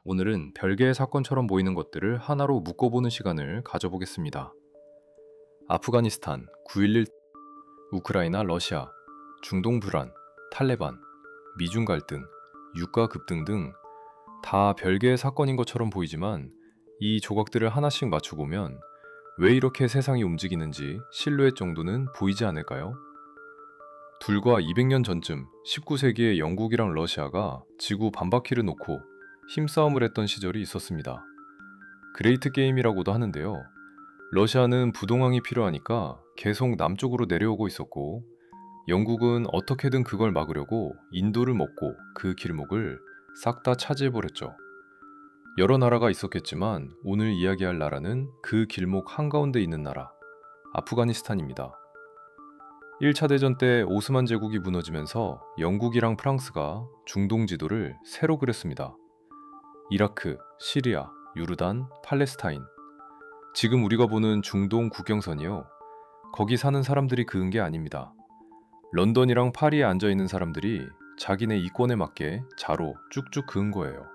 오늘은 별개의 사건처럼 보이는 것들을 하나로 묶어보는 시간을 가져보겠습니다. 아프가니스탄, 9.11, 우크라이나, 러시아, 중동 불안, 탈레반, 미중 갈등, 유가 급등 등 다 별개의 사건인 것처럼 보이지만 이 조각들을 하나씩 맞춰보면 왜 이렇게 세상이 움직이는지 실루엣 정도는 보이지 않을까요? 불과 200년 전쯤 19세기에 영국이랑 러시아가 지구 반바퀴를 놓고 힘싸움을 했던 시절이 있었습니다. 그레이트 게임이라고도 하는데요. 러시아는 부동항이 필요하니까 계속 남쪽으로 내려오고 있었고, 영국은 어떻게든 그걸 막으려고 인도를 먹고 그 길목을 싹 다 차지해버렸죠. 여러 나라가 있었겠지만 오늘 이야기할 나라는 그 길목 한가운데 있는 나라, 아프가니스탄입니다. 1차 대전 때 오스만 제국이 무너지면서 영국이랑 프랑스가 중동 지도를 새로 그렸습니다. 이라크, 시리아, 요르단, 팔레스타인. 지금 우리가 보는 중동 국경선이요. 거기 사는 사람들이 그은 게 아닙니다. 런던이랑 파리에 앉아 있는 사람들이 자기네 이권에 맞게 자로 쭉쭉 그은 거예요.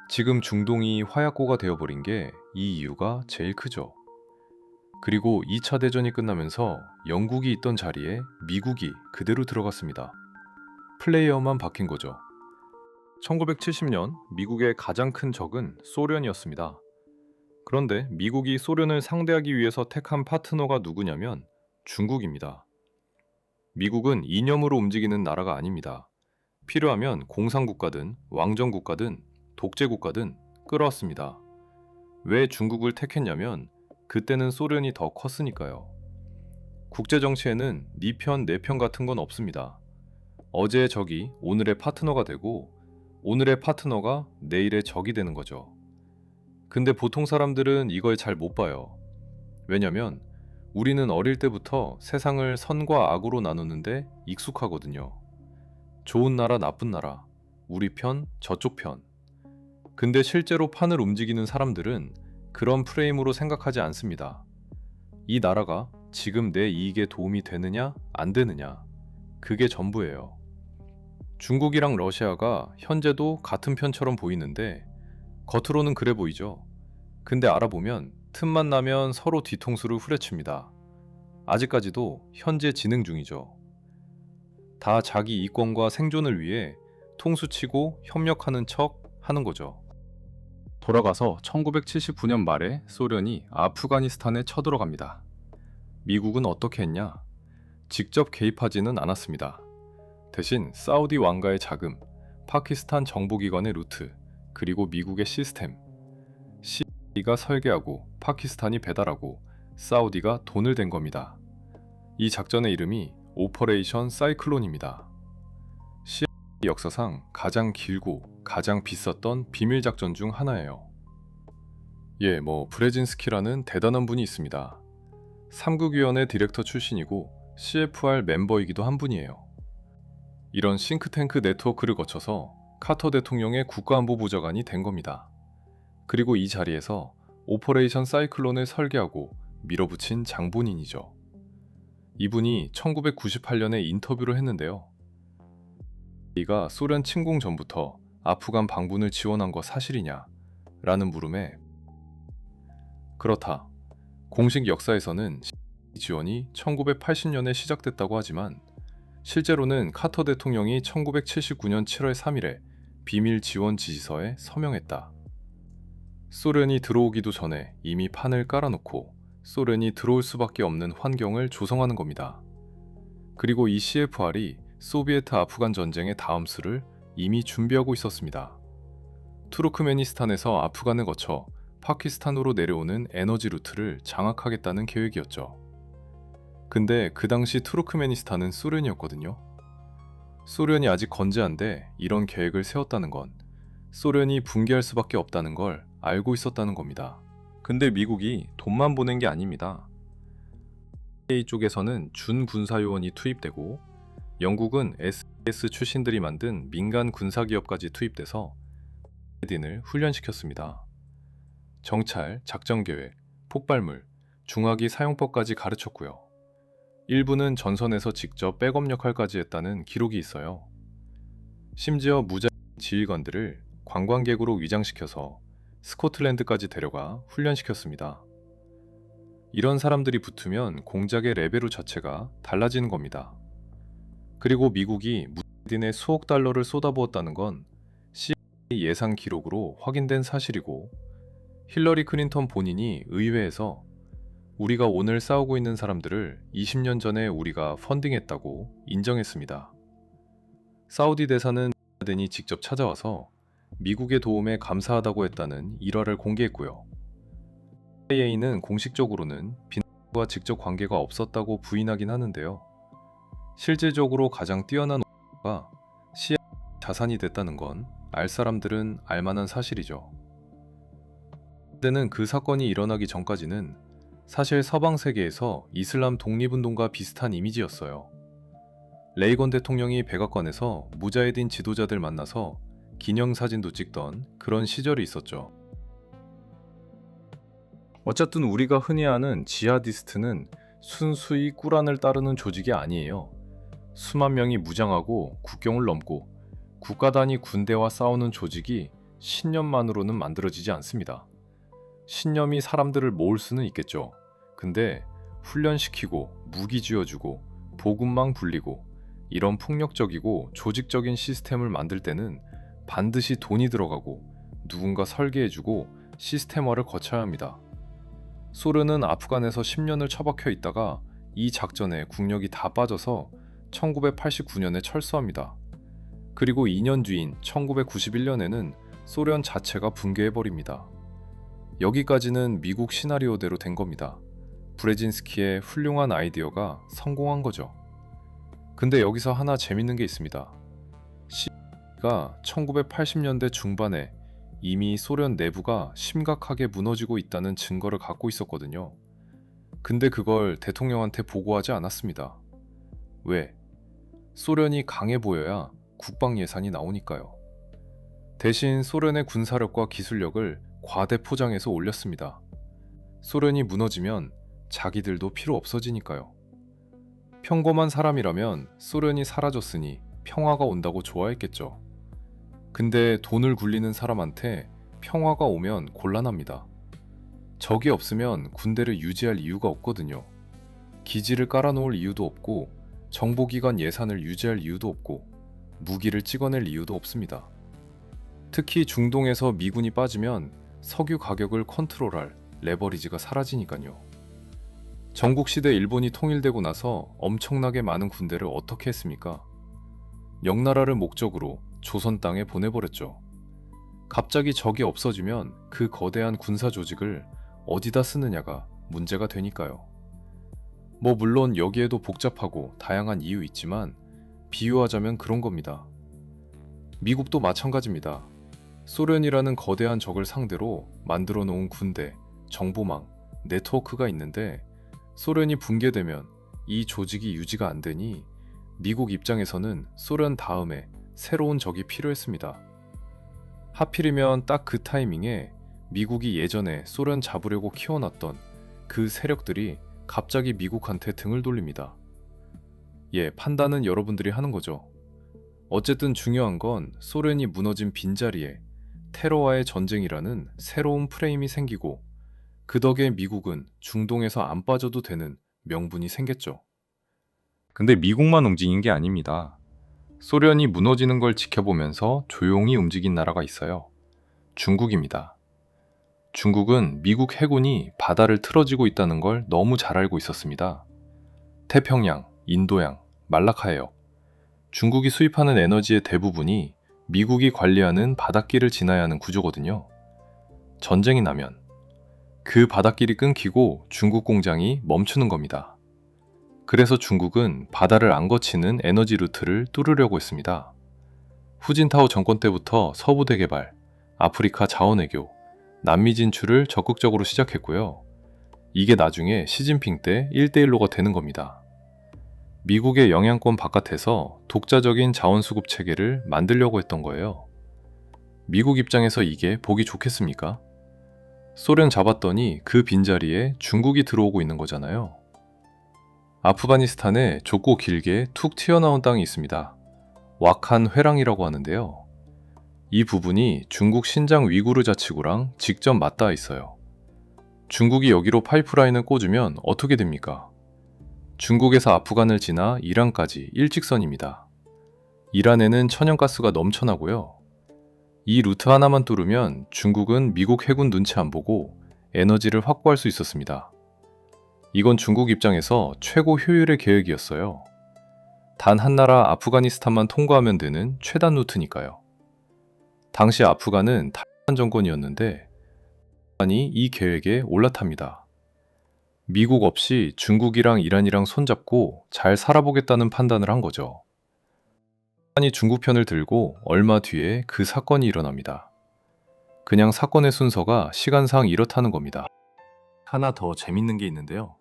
지금 중동이 화약고가 되어버린 게 이 이유가 제일 크죠. 그리고 2차 대전이 끝나면서 영국이 있던 자리에 미국이 그대로 들어갔습니다. 플레이어만 바뀐 거죠. 1970년 미국의 가장 큰 적은 소련이었습니다. 그런데 미국이 소련을 상대하기 위해서 택한 파트너가 누구냐면 중국입니다. 미국은 이념으로 움직이는 나라가 아닙니다. 필요하면 공산국가든 왕정국가든 독재국가든 끌어왔습니다. 왜 중국을 택했냐면 그때는 소련이 더 컸으니까요. 국제정치에는 네 편, 내 편 같은 건 없습니다. 어제의 적이 오늘의 파트너가 되고 오늘의 파트너가 내일의 적이 되는 거죠. 근데 보통 사람들은 이걸 잘 못 봐요. 왜냐면 우리는 어릴 때부터 세상을 선과 악으로 나누는데 익숙하거든요. 좋은 나라, 나쁜 나라, 우리 편, 저쪽 편. 근데 실제로 판을 움직이는 사람들은 그런 프레임으로 생각하지 않습니다. 이 나라가 지금 내 이익에 도움이 되느냐, 안 되느냐. 그게 전부예요. 중국이랑 러시아가 현재도 같은 편처럼 보이는데 겉으로는 그래 보이죠. 근데 알아보면 틈만 나면 서로 뒤통수를 후려칩니다. 아직까지도 현재 진행 중이죠. 다 자기 이권과 생존을 위해 통수치고 협력하는 척 하는 거죠. 돌아가서 1979년 말에 소련이 아프가니스탄에 쳐들어갑니다. 미국은 어떻게 했냐? 직접 개입하지는 않았습니다. 대신 사우디 왕가의 자금, 파키스탄 정보기관의 루트, 그리고 미국의 시스템, 시아가 설계하고 파키스탄이 배달하고 사우디가 돈을 댄 겁니다. 이 작전의 이름이 오퍼레이션 사이클론입니다. 시아 역사상 가장 길고 가장 비쌌던 비밀 작전 중 하나예요. 브레진스키라는 대단한 분이 있습니다. 3국위원회 디렉터 출신이고 CFR 멤버이기도 한 분이에요. 이런 싱크탱크 네트워크를 거쳐서 카터 대통령의 국가안보보좌관이 된 겁니다. 그리고 이 자리에서 오퍼레이션 사이클론을 설계하고 밀어붙인 장본인이죠. 이분이 1998년에 인터뷰를 했는데요. 이가 소련 침공 전부터 아프간 방문을 지원한 거 사실이냐? 라는 물음에 그렇다. 공식 역사에서는 지원이 1980년에 시작됐다고 하지만 실제로는 카터 대통령이 1979년 7월 3일에 비밀 지원 지시서에 서명했다. 소련이 들어오기도 전에 이미 판을 깔아놓고 소련이 들어올 수밖에 없는 환경을 조성하는 겁니다. 그리고 이 CFR이 소비에트 아프간 전쟁의 다음 수를 이미 준비하고 있었습니다. 투르크메니스탄에서 아프간을 거쳐 파키스탄으로 내려오는 에너지 루트를 장악하겠다는 계획이었죠. 근데 그 당시 투르크메니스탄은 소련이었거든요. 소련이 아직 건재한데 이런 계획을 세웠다는 건 소련이 붕괴할 수밖에 없다는 걸 알고 있었다는 겁니다. 근데 미국이 돈만 보낸 게 아닙니다. CIA 쪽에서는 준군사요원이 투입되고 영국은 SAS 출신들이 만든 민간 군사기업까지 투입돼서 딘을 훈련시켰습니다. 정찰, 작전계획, 폭발물, 중화기 사용법까지 가르쳤고요. 일부는 전선에서 직접 백업 역할까지 했다는 기록이 있어요. 심지어 무장 지휘관들을 관광객으로 위장시켜서 스코틀랜드까지 데려가 훈련시켰습니다. 이런 사람들이 붙으면 공작의 레벨 자체가 달라지는 겁니다. 그리고 미국이 무딘에 수억 달러를 쏟아부었다는 건 CIA 예상 기록으로 확인된 사실이고, 힐러리 클린턴 본인이 의회에서 우리가 오늘 싸우고 있는 사람들을 20년 전에 우리가 펀딩했다고 인정했습니다. 사우디 대사는 빈라덴이 직접 찾아와서 미국의 도움에 감사하다고 했다는 일화를 공개했고요. CIA는 공식적으로는 빈라덴과 직접 관계가 없었다고 부인하긴 하는데요. 실질적으로 가장 뛰어난 가 CIA 자산이 됐다는 건 알 사람들은 알만한 사실이죠. 그때는 그 사건이 일어나기 전까지는 사실 서방 세계에서 이슬람 독립운동과 비슷한 이미지였어요. 레이건 대통령이 백악관에서 무자헤딘 지도자들 만나서 기념사진도 찍던 그런 시절이 있었죠. 어쨌든 우리가 흔히 아는 지하디스트는 순수히 꾸란을 따르는 조직이 아니에요. 수만 명이 무장하고 국경을 넘고 국가 단위 군대와 싸우는 조직이 신념만으로는 만들어지지 않습니다. 신념이 사람들을 모을 수는 있겠죠. 근데 훈련시키고 무기 쥐어주고 보급망 불리고 이런 폭력적이고 조직적인 시스템을 만들 때는 반드시 돈이 들어가고 누군가 설계해주고 시스템화를 거쳐야 합니다. 소련은 아프간에서 10년을 처박혀 있다가 이 작전에 국력이 다 빠져서 1989년에 철수합니다. 그리고 2년 뒤인 1991년에는 소련 자체가 붕괴해버립니다. 여기까지는 미국 시나리오대로 된 겁니다. 브레진스키의 훌륭한 아이디어가 성공한 거죠. 근데 여기서 하나 재밌는 게 있습니다. CIA가 1980년대 중반에 이미 소련 내부가 심각하게 무너지고 있다는 증거를 갖고 있었거든요. 근데 그걸 대통령한테 보고하지 않았습니다. 왜? 소련이 강해 보여야 국방 예산이 나오니까요. 대신 소련의 군사력과 기술력을 과대 포장해서 올렸습니다. 소련이 무너지면 자기들도 필요 없어지니까요. 평범한 사람이라면 소련이 사라졌으니 평화가 온다고 좋아했겠죠. 근데 돈을 굴리는 사람한테 평화가 오면 곤란합니다. 적이 없으면 군대를 유지할 이유가 없거든요. 기지를 깔아놓을 이유도 없고 정보기관 예산을 유지할 이유도 없고 무기를 찍어낼 이유도 없습니다. 특히 중동에서 미군이 빠지면 석유 가격을 컨트롤할 레버리지가 사라지니까요. 전국시대 일본이 통일되고 나서 엄청나게 많은 군대를 어떻게 했습니까? 명나라를 목적으로 조선 땅에 보내버렸죠. 갑자기 적이 없어지면 그 거대한 군사 조직을 어디다 쓰느냐가 문제가 되니까요. 물론 여기에도 복잡하고 다양한 이유 있지만 비유하자면 그런 겁니다. 미국도 마찬가지입니다. 소련이라는 거대한 적을 상대로 만들어 놓은 군대, 정보망, 네트워크가 있는데 소련이 붕괴되면 이 조직이 유지가 안 되니 미국 입장에서는 소련 다음에 새로운 적이 필요했습니다. 하필이면 딱 그 타이밍에 미국이 예전에 소련 잡으려고 키워놨던 그 세력들이 갑자기 미국한테 등을 돌립니다. 판단은 여러분들이 하는 거죠. 어쨌든 중요한 건 소련이 무너진 빈자리에 테러와의 전쟁이라는 새로운 프레임이 생기고 그 덕에 미국은 중동에서 안 빠져도 되는 명분이 생겼죠. 근데 미국만 움직인 게 아닙니다. 소련이 무너지는 걸 지켜보면서 조용히 움직인 나라가 있어요. 중국입니다. 중국은 미국 해군이 바다를 틀어지고 있다는 걸 너무 잘 알고 있었습니다. 태평양, 인도양, 말라카해역. 중국이 수입하는 에너지의 대부분이 미국이 관리하는 바닷길을 지나야 하는 구조거든요. 전쟁이 나면 그 바닷길이 끊기고 중국 공장이 멈추는 겁니다. 그래서 중국은 바다를 안 거치는 에너지 루트를 뚫으려고 했습니다. 후진타오 정권 때부터 서부대 개발, 아프리카 자원 외교, 남미 진출을 적극적으로 시작했고요. 이게 나중에 시진핑 때 1대1로가 되는 겁니다. 미국의 영향권 바깥에서 독자적인 자원 수급 체계를 만들려고 했던 거예요. 미국 입장에서 이게 보기 좋겠습니까? 소련 잡았더니 그 빈자리에 중국이 들어오고 있는 거잖아요. 아프가니스탄에 좁고 길게 툭 튀어나온 땅이 있습니다. 와칸 회랑이라고 하는데요. 이 부분이 중국 신장 위구르 자치구랑 직접 맞닿아 있어요. 중국이 여기로 파이프라인을 꽂으면 어떻게 됩니까? 중국에서 아프간을 지나 이란까지 일직선입니다. 이란에는 천연가스가 넘쳐나고요. 이 루트 하나만 뚫으면 중국은 미국 해군 눈치 안 보고 에너지를 확보할 수 있었습니다. 이건 중국 입장에서 최고 효율의 계획이었어요. 단 한 나라 아프가니스탄만 통과하면 되는 최단 루트니까요. 당시 아프간은 탈레반 정권이었는데 탈레반이 이 계획에 올라탑니다. 미국 없이 중국이랑 이란이랑 손잡고 잘 살아보겠다는 판단을 한 거죠. 탈레반이 중국 편을 들고 얼마 뒤에 그 사건이 일어납니다. 그냥 사건의 순서가 시간상 이렇다는 겁니다. 하나 더 재밌는 게 있는데요.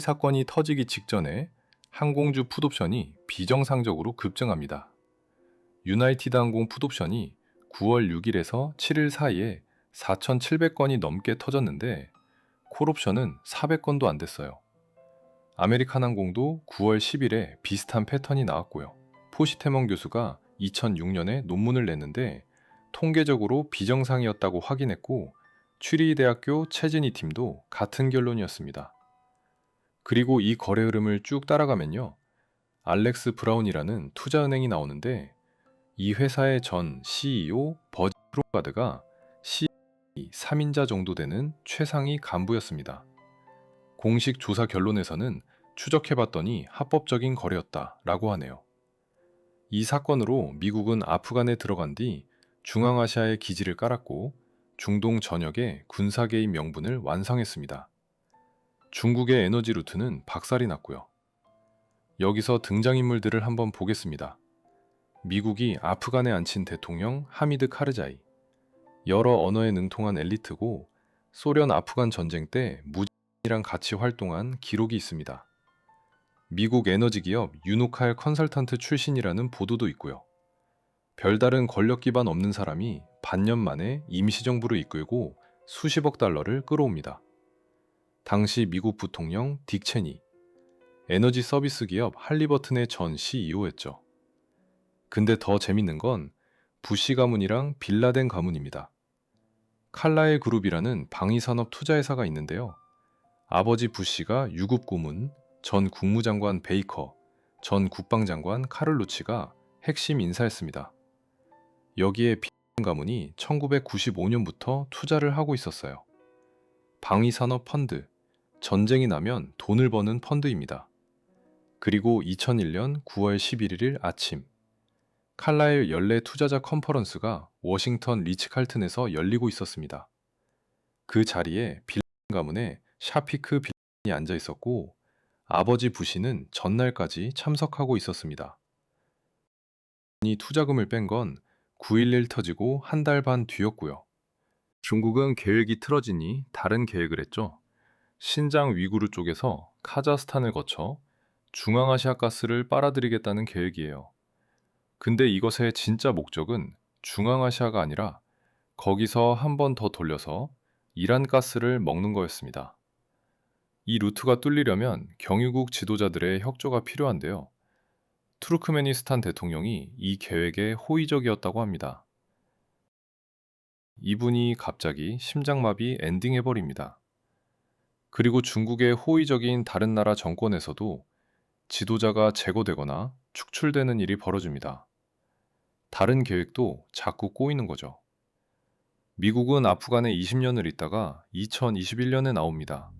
이 사건이 터지기 직전에 항공주 풋옵션이 비정상적으로 급증합니다. 유나이티드 항공 풋옵션이 9월 6일에서 7일 사이에 4,700건이 넘게 터졌는데 콜옵션은 400건도 안 됐어요. 아메리칸 항공도 9월 10일에 비슷한 패턴이 나왔고요. 포시태먼 교수가 2006년에 논문을 냈는데 통계적으로 비정상이었다고 확인했고 취리 대학교 최진희 팀도 같은 결론이었습니다. 그리고 이 거래 흐름을 쭉 따라가면요. 알렉스 브라운이라는 투자은행이 나오는데 이 회사의 전 CEO 버지 프로가드가 CEO 3인자 정도 되는 최상위 간부였습니다. 공식 조사 결론에서는 추적해봤더니 합법적인 거래였다 라고 하네요. 이 사건으로 미국은 아프간에 들어간 뒤 중앙아시아에 기지를 깔았고 중동 전역에 군사 개입 명분을 완성했습니다. 중국의 에너지 루트는 박살이 났고요. 여기서 등장인물들을 한번 보겠습니다. 미국이 아프간에 앉힌 대통령 하미드 카르자이. 여러 언어에 능통한 엘리트고 소련 아프간 전쟁 때 무장이랑 같이 활동한 기록이 있습니다. 미국 에너지 기업 유노칼 컨설턴트 출신이라는 보도도 있고요. 별다른 권력 기반 없는 사람이 반년 만에 임시정부를 이끌고 수십억 달러를 끌어옵니다. 당시 미국 부통령 딕 체니, 에너지 서비스 기업 할리버튼의 전 CEO였죠. 근데 더 재밌는 건 부시 가문이랑 빌라덴 가문입니다. 칼라일 그룹이라는 방위산업 투자회사가 있는데요. 아버지 부시가 유급 고문, 전 국무장관 베이커, 전 국방장관 카를루치가 핵심 인사였습니다. 여기에 빌라덴 가문이 1995년부터 투자를 하고 있었어요. 방위산업 펀드, 전쟁이 나면 돈을 버는 펀드입니다. 그리고 2001년 9월 11일 아침, 칼라일 연례 투자자 컨퍼런스가 워싱턴 리츠칼튼에서 열리고 있었습니다. 그 자리에 빌라덴 가문의 샤피크 빌라덴이 앉아 있었고 아버지 부시는 전날까지 참석하고 있었습니다. 이 투자금을 뺀 건 9.11 터지고 한 달 반 뒤였고요. 중국은 계획이 틀어지니 다른 계획을 했죠. 신장 위구르 쪽에서 카자흐스탄을 거쳐 중앙아시아 가스를 빨아들이겠다는 계획이에요. 근데 이것의 진짜 목적은 중앙아시아가 아니라 거기서 한 번 더 돌려서 이란 가스를 먹는 거였습니다. 이 루트가 뚫리려면 경유국 지도자들의 협조가 필요한데요. 투르크메니스탄 대통령이 이 계획에 호의적이었다고 합니다. 이분이 갑자기 심장마비 엔딩해버립니다. 그리고 중국의 호의적인 다른 나라 정권에서도 지도자가 제거되거나 축출되는 일이 벌어집니다. 다른 계획도 자꾸 꼬이는 거죠. 미국은 아프간에 20년을 있다가 2021년에 나옵니다.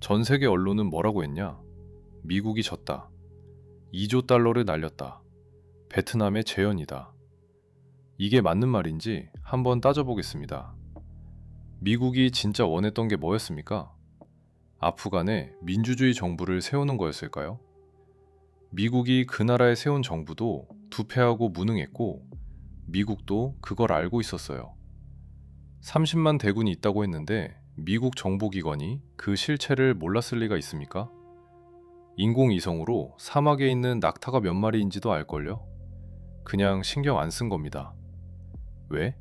전 세계 언론은 뭐라고 했냐? 미국이 졌다. 2조 달러를 날렸다. 베트남의 재현이다. 이게 맞는 말인지 한번 따져보겠습니다. 미국이 진짜 원했던 게 뭐였습니까? 아프간에 민주주의 정부를 세우는 거였을까요? 미국이 그 나라에 세운 정부도 두패하고 무능했고 미국도 그걸 알고 있었어요. 30만 대군이 있다고 했는데 미국 정보기관이 그 실체를 몰랐을 리가 있습니까? 인공위성으로 사막에 있는 낙타가 몇 마리인지도 알걸요? 그냥 신경 안 쓴 겁니다. 왜?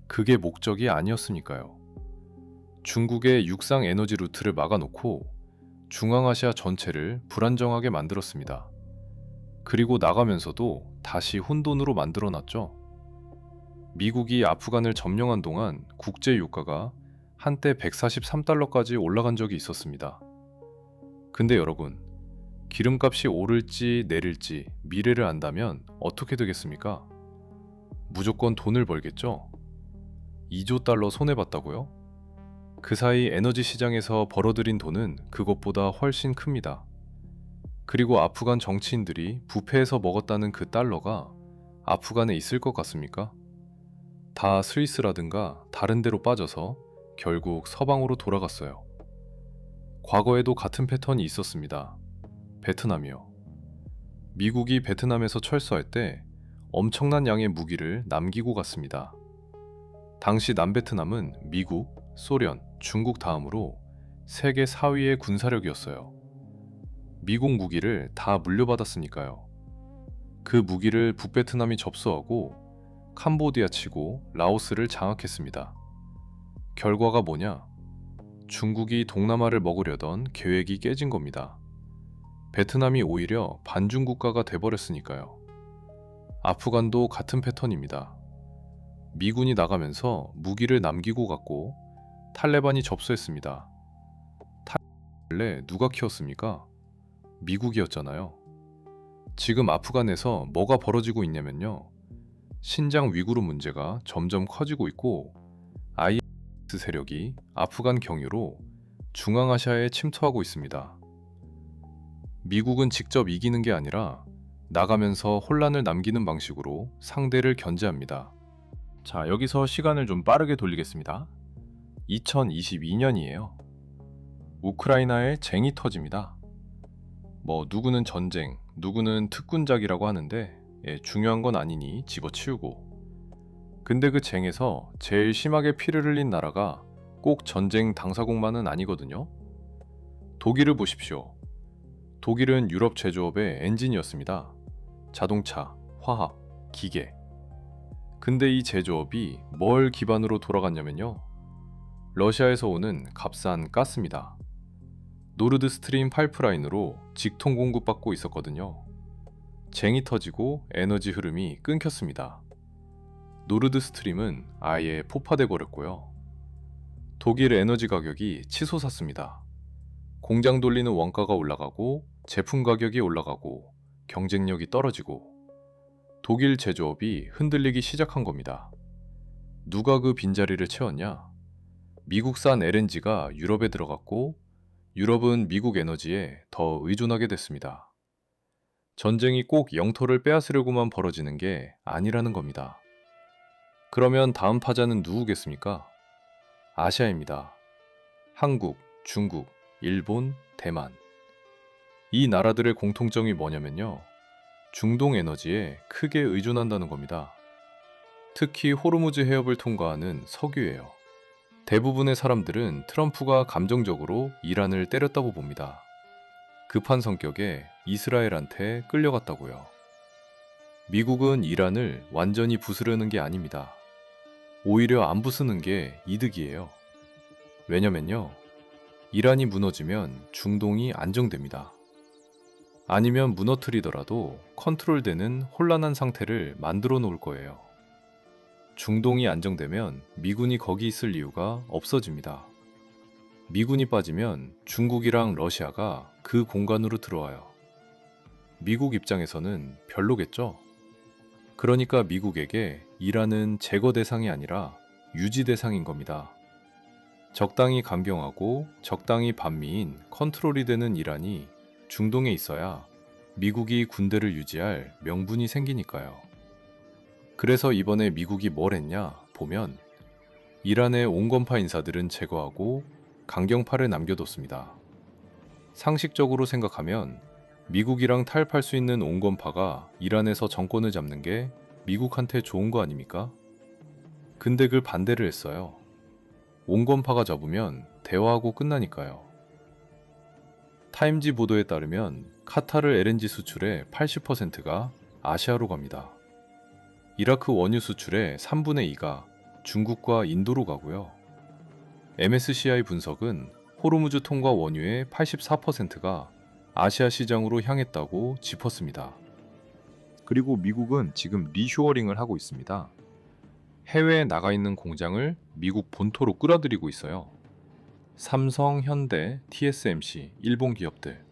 그게 목적이 아니었으니까요. 중국의 육상 에너지 루트를 막아놓고 중앙아시아 전체를 불안정하게 만들었습니다. 그리고 나가면서도 다시 혼돈으로 만들어놨죠. 미국이 아프간을 점령한 동안 국제 유가가 한때 143달러까지 올라간 적이 있었습니다. 근데 여러분, 기름값이 오를지 내릴지 미래를 안다면 어떻게 되겠습니까? 무조건 돈을 벌겠죠? 2조 달러 손해봤다고요? 그 사이 에너지 시장에서 벌어들인 돈은 그것보다 훨씬 큽니다. 그리고 아프간 정치인들이 부패해서 먹었다는 그 달러가 아프간에 있을 것 같습니까? 다 스위스라든가 다른 데로 빠져서 결국 서방으로 돌아갔어요. 과거에도 같은 패턴이 있었습니다. 베트남이요. 미국이 베트남에서 철수할 때 엄청난 양의 무기를 남기고 갔습니다. 당시 남베트남은 미국, 소련, 중국 다음으로 세계 4위의 군사력이었어요. 미국 무기를 다 물려받았으니까요. 그 무기를 북베트남이 접수하고 캄보디아 치고 라오스를 장악했습니다. 결과가 뭐냐? 중국이 동남아를 먹으려던 계획이 깨진 겁니다. 베트남이 오히려 반중 국가가 돼버렸으니까요. 아프간도 같은 패턴입니다. 미군이 나가면서 무기를 남기고 갔고 탈레반이 접수했습니다. 원래 누가 키웠습니까? 미국이었잖아요. 지금 아프간에서 뭐가 벌어지고 있냐면요. 신장 위구르 문제가 점점 커지고 있고 IS 세력이 아프간 경유로 중앙아시아에 침투하고 있습니다. 미국은 직접 이기는 게 아니라 나가면서 혼란을 남기는 방식으로 상대를 견제합니다. 자, 여기서 시간을 좀 빠르게 돌리겠습니다. 2022년이에요. 우크라이나에 쟁이 터집니다. 누구는 전쟁, 누구는 특군작이라고 하는데 중요한 건 아니니 집어치우고. 근데 그 쟁에서 제일 심하게 피를 흘린 나라가 꼭 전쟁 당사국만은 아니거든요. 독일을 보십시오. 독일은 유럽 제조업의 엔진이었습니다. 자동차, 화학, 기계. 근데 이 제조업이 뭘 기반으로 돌아갔냐면요. 러시아에서 오는 값싼 가스입니다. 노르드 스트림 파이프라인으로 직통 공급받고 있었거든요. 쟁이 터지고 에너지 흐름이 끊겼습니다. 노르드 스트림은 아예 폭파돼 버렸고요. 독일 에너지 가격이 치솟았습니다. 공장 돌리는 원가가 올라가고 제품 가격이 올라가고 경쟁력이 떨어지고 독일 제조업이 흔들리기 시작한 겁니다. 누가 그 빈자리를 채웠냐? 미국산 LNG가 유럽에 들어갔고 유럽은 미국 에너지에 더 의존하게 됐습니다. 전쟁이 꼭 영토를 빼앗으려고만 벌어지는 게 아니라는 겁니다. 그러면 다음 파자는 누구겠습니까? 아시아입니다. 한국, 중국, 일본, 대만. 이 나라들의 공통점이 뭐냐면요. 중동 에너지에 크게 의존한다는 겁니다. 특히 호르무즈 해협을 통과하는 석유예요. 대부분의 사람들은 트럼프가 감정적으로 이란을 때렸다고 봅니다. 급한 성격에 이스라엘한테 끌려갔다고요. 미국은 이란을 완전히 부수려는 게 아닙니다. 오히려 안 부수는 게 이득이에요. 왜냐면요. 이란이 무너지면 중동이 안정됩니다. 아니면 무너뜨리더라도 컨트롤되는 혼란한 상태를 만들어 놓을 거예요. 중동이 안정되면 미군이 거기 있을 이유가 없어집니다. 미군이 빠지면 중국이랑 러시아가 그 공간으로 들어와요. 미국 입장에서는 별로겠죠? 그러니까 미국에게 이란은 제거 대상이 아니라 유지 대상인 겁니다. 적당히 강경하고 적당히 반미인 컨트롤이 되는 이란이 중동에 있어야 미국이 군대를 유지할 명분이 생기니까요. 그래서 이번에 미국이 뭘 했냐 보면 이란의 온건파 인사들은 제거하고 강경파를 남겨뒀습니다. 상식적으로 생각하면 미국이랑 타협할 수 있는 온건파가 이란에서 정권을 잡는 게 미국한테 좋은 거 아닙니까? 근데 그 반대를 했어요. 온건파가 잡으면 대화하고 끝나니까요. 타임지 보도에 따르면 카타르 LNG 수출의 80%가 아시아로 갑니다. 이라크 원유 수출의 3분의 2가 중국과 인도로 가고요. MSCI 분석은 호르무즈 통과 원유의 84%가 아시아 시장으로 향했다고 짚었습니다. 그리고 미국은 지금 리쇼어링을 하고 있습니다. 해외에 나가 있는 공장을 미국 본토로 끌어들이고 있어요. 삼성, 현대, TSMC, 일본 기업들,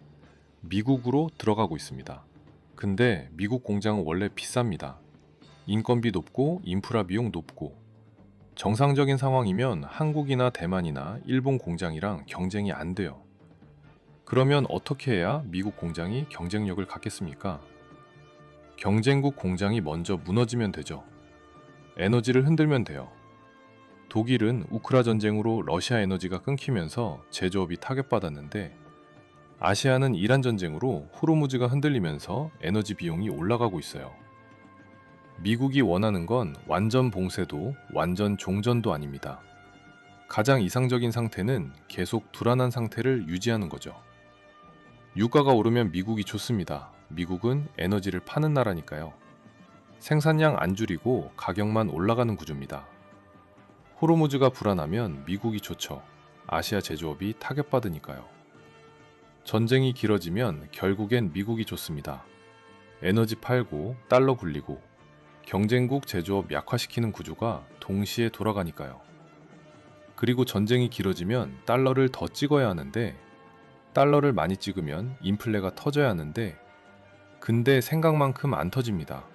미국으로 들어가고 있습니다. 근데 미국 공장은 원래 비쌉니다. 인건비 높고 인프라 비용 높고, 정상적인 상황이면 한국이나 대만이나 일본 공장이랑 경쟁이 안 돼요. 그러면 어떻게 해야 미국 공장이 경쟁력을 갖겠습니까? 경쟁국 공장이 먼저 무너지면 되죠. 에너지를 흔들면 돼요. 독일은 우크라 전쟁으로 러시아 에너지가 끊기면서 제조업이 타격받았는데, 아시아는 이란 전쟁으로 호르무즈가 흔들리면서 에너지 비용이 올라가고 있어요. 미국이 원하는 건 완전 봉쇄도 완전 종전도 아닙니다. 가장 이상적인 상태는 계속 불안한 상태를 유지하는 거죠. 유가가 오르면 미국이 좋습니다. 미국은 에너지를 파는 나라니까요. 생산량 안 줄이고 가격만 올라가는 구조입니다. 호르무즈가 불안하면 미국이 좋죠. 아시아 제조업이 타격받으니까요. 전쟁이 길어지면 결국엔 미국이 좋습니다. 에너지 팔고 달러 굴리고 경쟁국 제조업 약화시키는 구조가 동시에 돌아가니까요. 그리고 전쟁이 길어지면 달러를 더 찍어야 하는데, 달러를 많이 찍으면 인플레가 터져야 하는데, 근데 생각만큼 안 터집니다.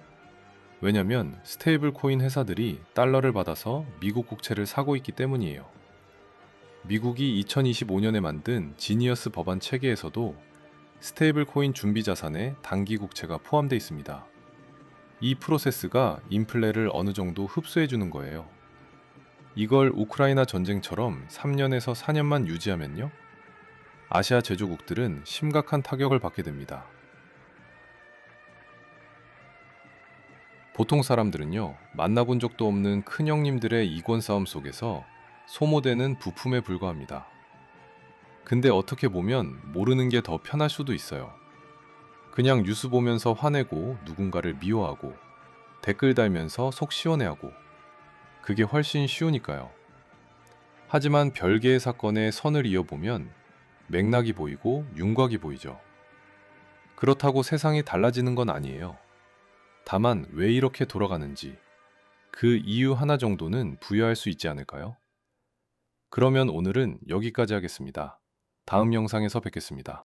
왜냐면 스테이블 코인 회사들이 달러를 받아서 미국 국채를 사고 있기 때문이에요. 미국이 2025년에 만든 지니어스 법안 체계에서도 스테이블 코인 준비 자산에 단기 국채가 포함되어 있습니다. 이 프로세스가 인플레를 어느 정도 흡수해 주는 거예요. 이걸 우크라이나 전쟁처럼 3년에서 4년만 유지하면요, 아시아 제조국들은 심각한 타격을 받게 됩니다. 보통 사람들은요, 만나본 적도 없는 큰형님들의 이권 싸움 속에서 소모되는 부품에 불과합니다. 근데 어떻게 보면 모르는 게 더 편할 수도 있어요. 그냥 뉴스 보면서 화내고 누군가를 미워하고 댓글 달면서 속 시원해하고, 그게 훨씬 쉬우니까요. 하지만 별개의 사건에 선을 이어보면 맥락이 보이고 윤곽이 보이죠. 그렇다고 세상이 달라지는 건 아니에요. 다만 왜 이렇게 돌아가는지, 그 이유 하나 정도는 부여할 수 있지 않을까요? 그러면 오늘은 여기까지 하겠습니다. 다음 영상에서 뵙겠습니다.